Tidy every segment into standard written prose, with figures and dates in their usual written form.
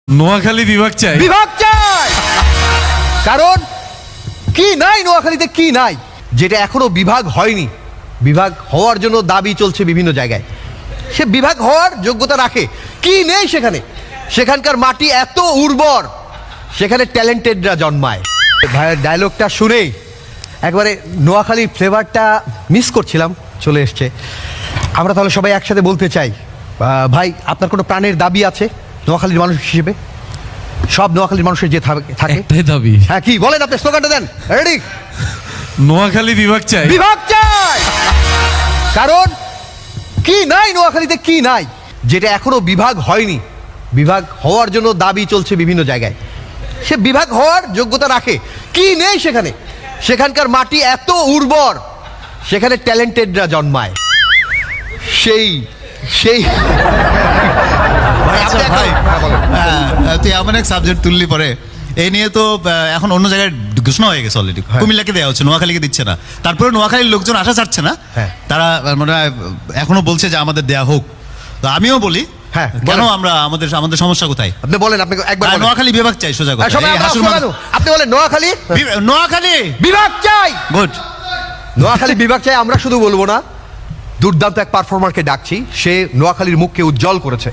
নোয়াখালী বিভাগ চাই, বিভাগ চাই। কারণ কি নাই নোয়াখালীতে, কি নাই যেটা এখনো বিভাগ হয়নি? বিভাগ হওয়ার জন্য দাবি চলছে বিভিন্ন জায়গায়। সে বিভাগ হওয়ার যোগ্যতা রাখে, কি নেই সেখানে? সেখানকার মাটি এত উর্বর, সেখানে ট্যালেন্টেডরা জন্মায়। ভাইয়ের ডায়লগটা শুনেই একবারে নোয়াখালীর ফ্লেভারটা মিস করছিলাম, চলে এসছে। আমরা তাহলে সবাই একসাথে বলতে চাই, ভাই আপনার কোনো প্রাণের দাবি আছে নোয়াখালীর মানুষ হিসেবে? সব নোয়াখালীর মানুষের যে থাকে একটাই দাবি। হ্যাঁ, কি বলেন? আপনি স্লোগানটা দেন। রেডি? নোয়াখালী বিভাগ চাই, বিভাগ চাই। কারণ কি নাই নোয়াখালীতে, কি নাই যেটা এখনো বিভাগ হয়নি? বিভাগ হওয়ার জন্য দাবি চলছে বিভিন্ন জায়গায়। সে বিভাগ হওয়ার যোগ্যতা রাখে, কি নেই সেখানে? সেখানকার মাটি এত উর্বর, সেখানে ট্যালেন্টেডরা জন্মায়। সেই সেই আচ্ছা ভাই, তুই এমন এক সাবজেক্ট তুললি পরে এই নিয়ে তো এখন অন্য জায়গায় ঘোষণা হয়ে গেছে অলরেডি। কুমিল্লাকে দেওয়া হচ্ছে, নোয়াখালীকে দিচ্ছে না। তারপরে নোয়াখালীর লোকজন আশা ছাড়ছে না। হ্যাঁ। তারা মনে হয় এখনো বলছে যে আমাদের দেয়া হোক। তো আমিও বলি, হ্যাঁ, কেন বলেন। আমরা আমাদের সমস্যা কোথায়? আপনি বলেন, আপনি একবার বলেন। নোয়াখালী বিভাগ চাই, সোজা কথা। সবাই এই আমরা হাসুর স্লোগান, আপনি বলেন নোয়াখালী নোয়াখালী বিভাগ চাই। গুড। নোয়াখালী বিভাগ চাই আমরা শুধু বলবো না, দুর্দান্ত এক পারফর্মারকে ডাকছি। সে নোয়াখালীর মুখকে উজ্জ্বল করেছে।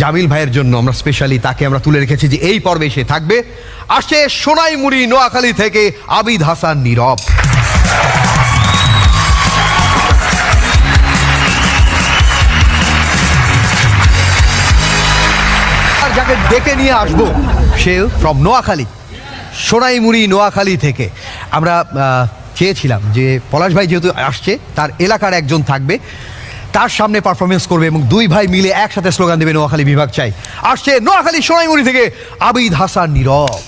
জামিল ভাইয়ের জন্য আমরা স্পেশালি তাকে আমরা তুলে রেখেছি যে এই পর্বে সে থাকবে। আসছে সোনাইমুড়ি নোয়াখালী থেকে আবিদ হাসান নীরব। আর যাকে ডেকে নিয়ে আসবো সে ফ্রম নোয়াখালী, সোনাইমুড়ি নোয়াখালী থেকে। আমরা চেয়েছিলাম যে পলাশ ভাই যেহেতু আসছে, তার এলাকার একজন থাকবে, তার সামনে পারফরমেন্স করবে এবং দুই ভাই মিলে একসাথে স্লোগান দেবে নোয়াখালী বিভাগ চাই। আসছে নোয়াখালী সোনাইমুড়ি থেকে আবিদ হাসান নীরব।